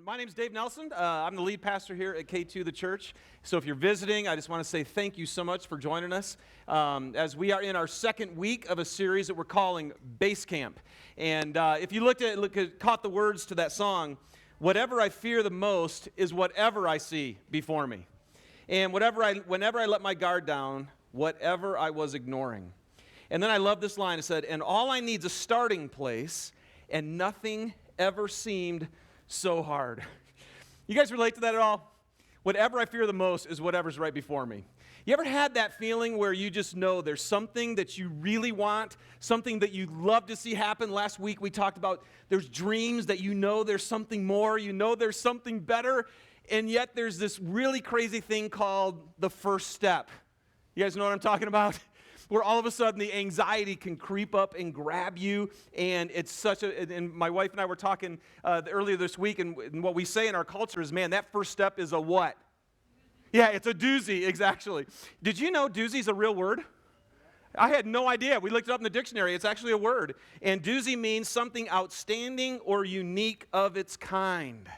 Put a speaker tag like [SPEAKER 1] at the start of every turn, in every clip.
[SPEAKER 1] My name's Dave Nelson. I'm the lead pastor here at K2 The Church. So if you're visiting, I just want to say thank you so much for joining us as we are in our second week of a series that we're calling Base Camp. And if you caught the words to that song, whatever I fear the most is whatever I see before me. And whenever I let my guard down, whatever I was ignoring. And then I love this line. It said, and all I need is a starting place, and nothing ever seemed so hard. You guys relate to that at all? Whatever I fear the most is whatever's right before me. You ever had that feeling where you just know there's something that you really want, something that you love to see happen? Last week we talked about there's dreams that you know there's something more, you know there's something better, and yet there's this really crazy thing called the first step. You guys know what I'm talking about? Where all of a sudden the anxiety can creep up and grab you, and it's and my wife and I were talking earlier this week, and what we say in our culture is, man, that first step is a what? Yeah, it's a doozy, exactly. Did you know doozy's a real word? I had no idea. We looked it up in the dictionary. It's actually a word, and doozy means something outstanding or unique of its kind.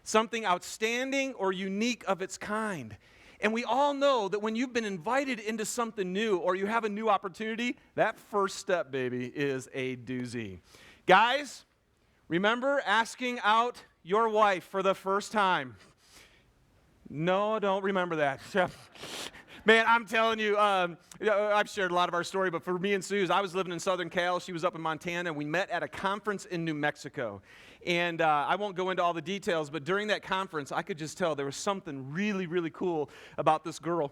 [SPEAKER 1] Something outstanding or unique of its kind. And we all know that when you've been invited into something new or you have a new opportunity, that first step, baby, is a doozy. Guys, remember asking out your wife for the first time? No, don't remember that. Man, I'm telling you, I've shared a lot of our story, but for me and Suze, I was living in Southern Cal. She was up in Montana. We met at a conference in New Mexico. And I won't go into all the details, but during that conference, I could just tell there was something really, really cool about this girl.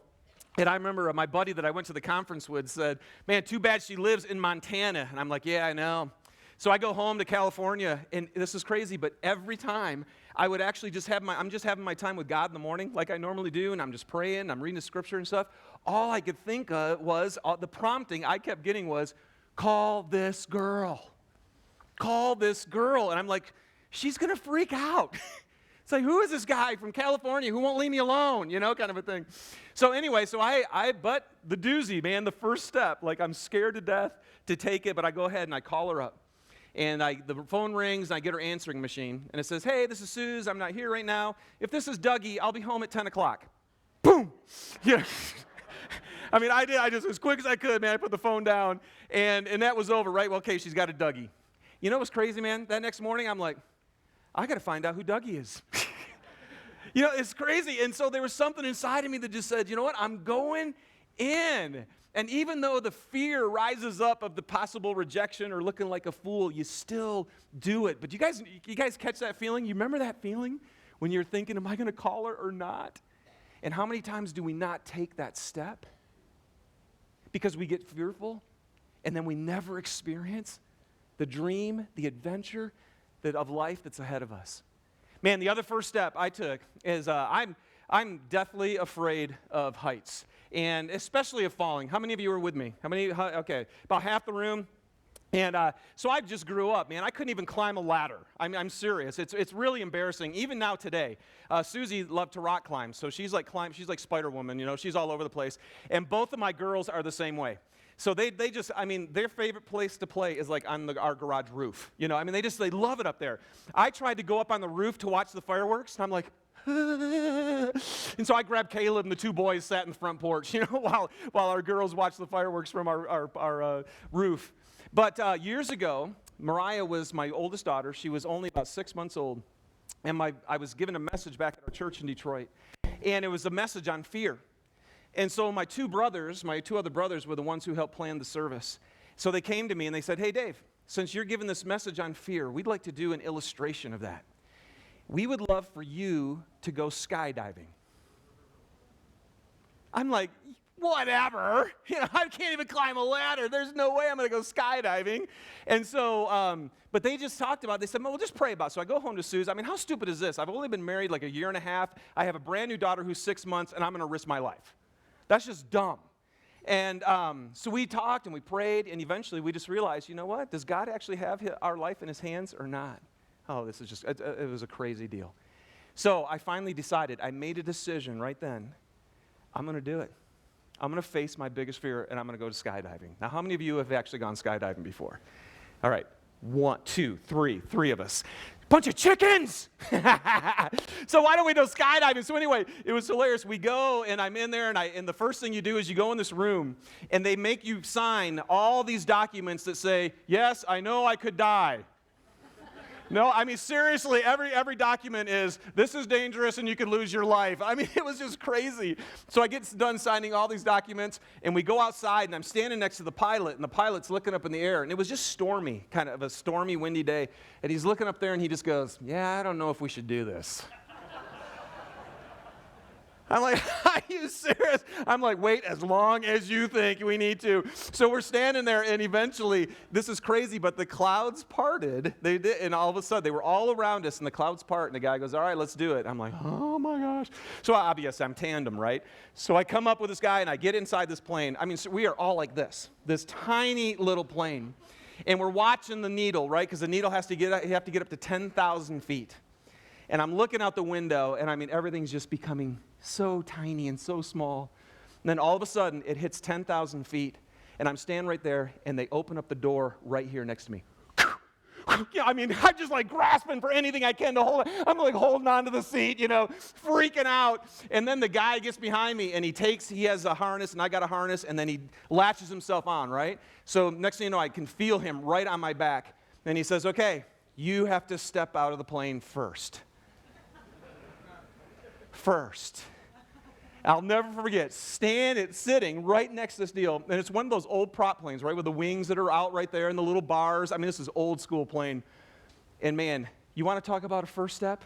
[SPEAKER 1] And I remember my buddy that I went to the conference with said, man, too bad she lives in Montana. And I'm like, yeah, I know. So I go home to California, and this is crazy, but every time I would actually I'm just having my time with God in the morning like I normally do, and I'm just praying, I'm reading the scripture and stuff. All I could think of was, the prompting I kept getting was, call this girl. Call this girl. And I'm like, she's going to freak out. It's like, who is this guy from California who won't leave me alone, kind of a thing. So anyway, but the doozy, man, the first step, like I'm scared to death to take it, but I go ahead and I call her up. And the phone rings, and I get her answering machine, and it says, hey, this is Suze, I'm not here right now. If this is Dougie, I'll be home at 10 o'clock. Boom! Yeah. I mean, I just, as quick as I could, man, I put the phone down, and that was over, right? Well, okay, she's got a Dougie. You know what's crazy, man? That next morning, I'm like, I got to find out who Dougie is. It's crazy. And so there was something inside of me that just said, you know what? I'm going in. And even though the fear rises up of the possible rejection or looking like a fool, you still do it. But you guys catch that feeling? You remember that feeling when you're thinking, am I going to call her or not? And how many times do we not take that step? Because we get fearful, and then we never experience the dream, the adventure of life that's ahead of us. Man, the other first step I took is I'm deathly afraid of heights, and especially of falling. How many of you are with me? Okay, about half the room. And so I just grew up, man. I couldn't even climb a ladder. I'm serious. It's really embarrassing. Even now today, Susie loved to rock climb, so she's like Spider-Woman, she's all over the place. And both of my girls are the same way. So they just, their favorite place to play is like on our garage roof. They love it up there. I tried to go up on the roof to watch the fireworks, and I'm like, and so I grabbed Caleb, and the two boys sat in the front porch, while our girls watched the fireworks from our roof. But years ago, Mariah was my oldest daughter. She was only about 6 months old, and I was given a message back at our church in Detroit, and it was a message on fear. And so my two other brothers were the ones who helped plan the service. So they came to me and they said, hey, Dave, since you're giving this message on fear, we'd like to do an illustration of that. We would love for you to go skydiving. I'm like, whatever. I can't even climb a ladder. There's no way I'm going to go skydiving. And so, but they just talked about it. They said, well, we'll just pray about it. So I go home to Suze. How stupid is this? I've only been married like a year and a half. I have a brand new daughter who's 6 months, and I'm going to risk my life. That's just dumb. And so we talked and we prayed, and eventually we just realized, you know what? Does God actually have our life in his hands or not? Oh, this is it was a crazy deal. So I finally decided, I made a decision right then. I'm going to do it. I'm going to face my biggest fear, and I'm going to go to skydiving. Now, how many of you have actually gone skydiving before? All right. 1, 2, 3 of us. bunch of chickens. So why don't we go skydiving? So anyway, it was hilarious. We go, and I'm in there, and the first thing you do is you go in this room, and they make you sign all these documents that say, yes, I know I could die. No, I mean, seriously, every document is, this is dangerous and you could lose your life. I mean, it was just crazy. So I get done signing all these documents, and we go outside, and I'm standing next to the pilot, and the pilot's looking up in the air, and it was just stormy, kind of a stormy, windy day, and he's looking up there, and he just goes, yeah, I don't know if we should do this. I'm like, are you serious? I'm like, wait, as long as you think we need to. So we're standing there, and eventually, this is crazy, but the clouds parted. They did, and all of a sudden, they were all around us, and the clouds part, and the guy goes, all right, let's do it. I'm like, oh my gosh. So obviously, I'm tandem, right? So I come up with this guy, and I get inside this plane. I mean, so we are all like this tiny little plane. And we're watching the needle, right? Because the needle you have to get up to 10,000 feet. And I'm looking out the window, and I mean, everything's just becoming so tiny and so small. And then all of a sudden, it hits 10,000 feet, and I'm standing right there, and they open up the door right here next to me. Yeah, I mean, I'm just like grasping for anything I can to hold it. I'm like holding onto the seat, freaking out. And then the guy gets behind me, and he has a harness, and I got a harness, and then he latches himself on, right? So next thing you know, I can feel him right on my back. And he says, okay, you have to step out of the plane first. I'll never forget, sitting right next to this deal, and it's one of those old prop planes, right, with the wings that are out right there and the little bars. I mean, this is old school plane. And man, you want to talk about a first step?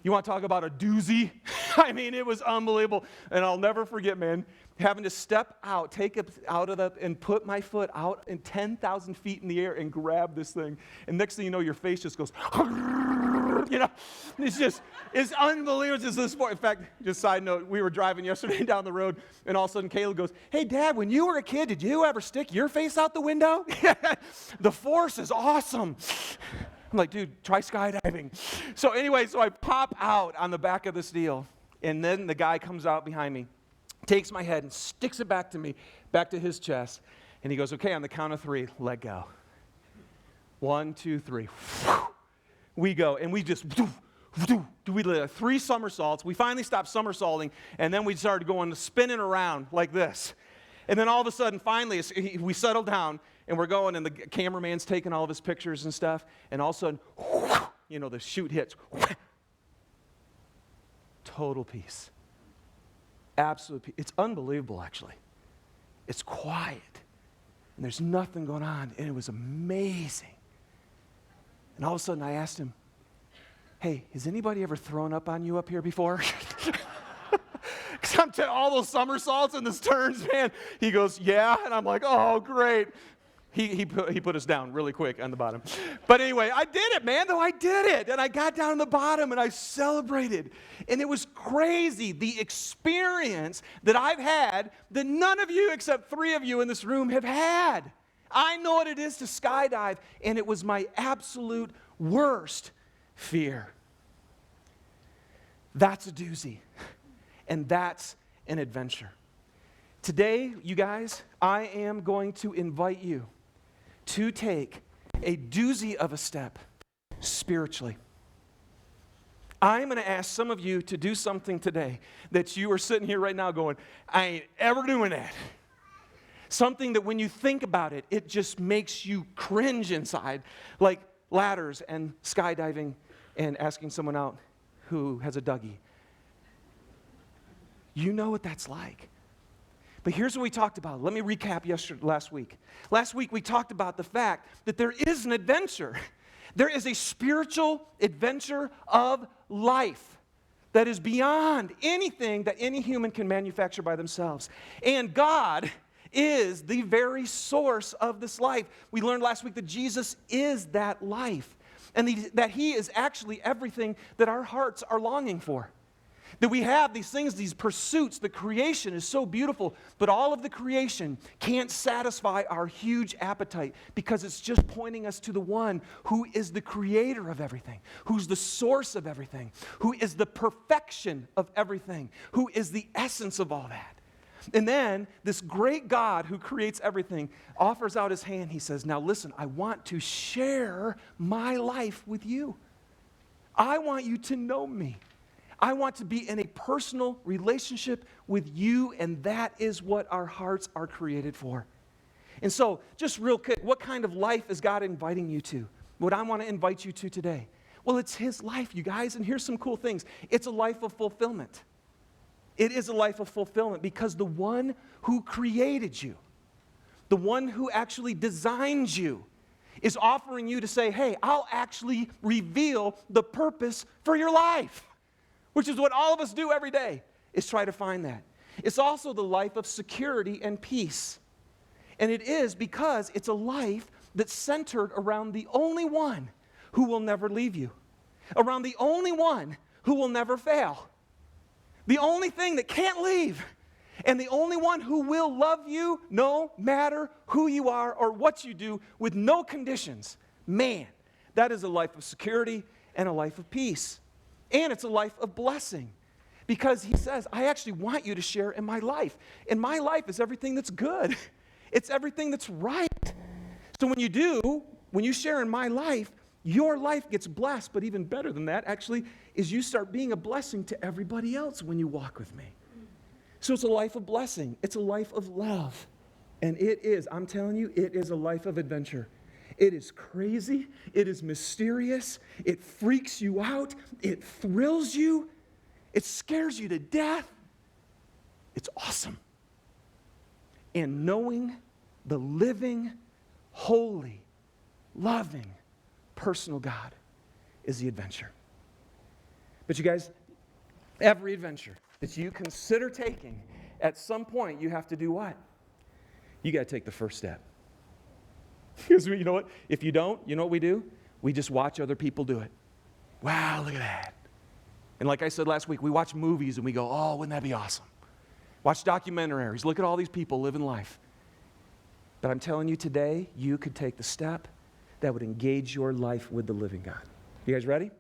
[SPEAKER 1] You want to talk about a doozy? I mean, it was unbelievable. And I'll never forget, man, having to step out, take it out of and put my foot out in 10,000 feet in the air and grab this thing. And next thing you know, your face just goes, it's unbelievable. It's just this sport. In fact, just side note, we were driving yesterday down the road, and all of a sudden Caleb goes, hey, Dad, when you were a kid, did you ever stick your face out the window? The force is awesome. I'm like, dude, try skydiving. So anyway, I pop out on the back of this deal, and then the guy comes out behind me, takes my head and sticks it back to me, back to his chest, and he goes, okay, on the count of 3, let go. 1, 2, 3. We go, and we just, we did 3 somersaults. We finally stopped somersaulting, and then we started going, spinning around like this. And then all of a sudden, finally, we settled down, and we're going, and the cameraman's taking all of his pictures and stuff, and all of a sudden, the chute hits. Total peace. Absolute peace. It's unbelievable, actually. It's quiet, and there's nothing going on, and it was amazing. And all of a sudden, I asked him, hey, has anybody ever thrown up on you up here before? Because I'm all those somersaults and those turns, man. He goes, yeah. And I'm like, oh, great. He put us down really quick on the bottom. But anyway, I did it, man, though. I did it. And I got down on the bottom, and I celebrated. And it was crazy, the experience that I've had that none of you except 3 of you in this room have had. I know what it is to skydive, and it was my absolute worst fear. That's a doozy, and that's an adventure. Today, you guys, I am going to invite you to take a doozy of a step spiritually. I'm going to ask some of you to do something today that you are sitting here right now going, I ain't ever doing that. Something that when you think about it, it just makes you cringe inside, like ladders and skydiving and asking someone out who has a Dougie. You know what that's like. But here's what we talked about. Let me recap last week. Last week we talked about the fact that there is an adventure. There is a spiritual adventure of life that is beyond anything that any human can manufacture by themselves. And God is the very source of this life. We learned last week that Jesus is that life, and that He is actually everything that our hearts are longing for. That we have these things, these pursuits. The creation is so beautiful, but all of the creation can't satisfy our huge appetite because it's just pointing us to the one who is the creator of everything, who's the source of everything, who is the perfection of everything, who is the essence of all that. And then this great God who creates everything offers out His hand. He says, now listen, I want to share my life with you. I want you to know me. I want to be in a personal relationship with you, and that is what our hearts are created for. And so, just real quick, what kind of life is God inviting you to? What I want to invite you to today? Well, it's His life, you guys, and here's some cool things. It's a life of fulfillment. It is a life of fulfillment because the one who created you, the one who actually designed you, is offering you to say, hey, I'll actually reveal the purpose for your life, which is what all of us do every day, is try to find that. It's also the life of security and peace. And it is because it's a life that's centered around the only one who will never leave you, around the only one who will never fail, the only thing that can't leave, and the only one who will love you no matter who you are or what you do with no conditions. Man, that is a life of security and a life of peace. And it's a life of blessing because He says, I actually want you to share in my life. And my life is everything that's good. It's everything that's right. So when you share in my life, your life gets blessed. But even better than that, actually, is you start being a blessing to everybody else when you walk with me. So it's a life of blessing. It's a life of love. And it is, I'm telling you, it is a life of adventure. It is crazy. It is mysterious. It freaks you out. It thrills you. It scares you to death. It's awesome. And knowing the living, holy, loving, personal God is the adventure. But you guys, every adventure that you consider taking, at some point you have to do what? You got to take the first step. Because you know what? If you don't, you know what we do? We just watch other people do it. Wow, look at that. And like I said last week, we watch movies and we go, oh, wouldn't that be awesome? Watch documentaries. Look at all these people living life. But I'm telling you today, you could take the step that would engage your life with the living God. You guys ready?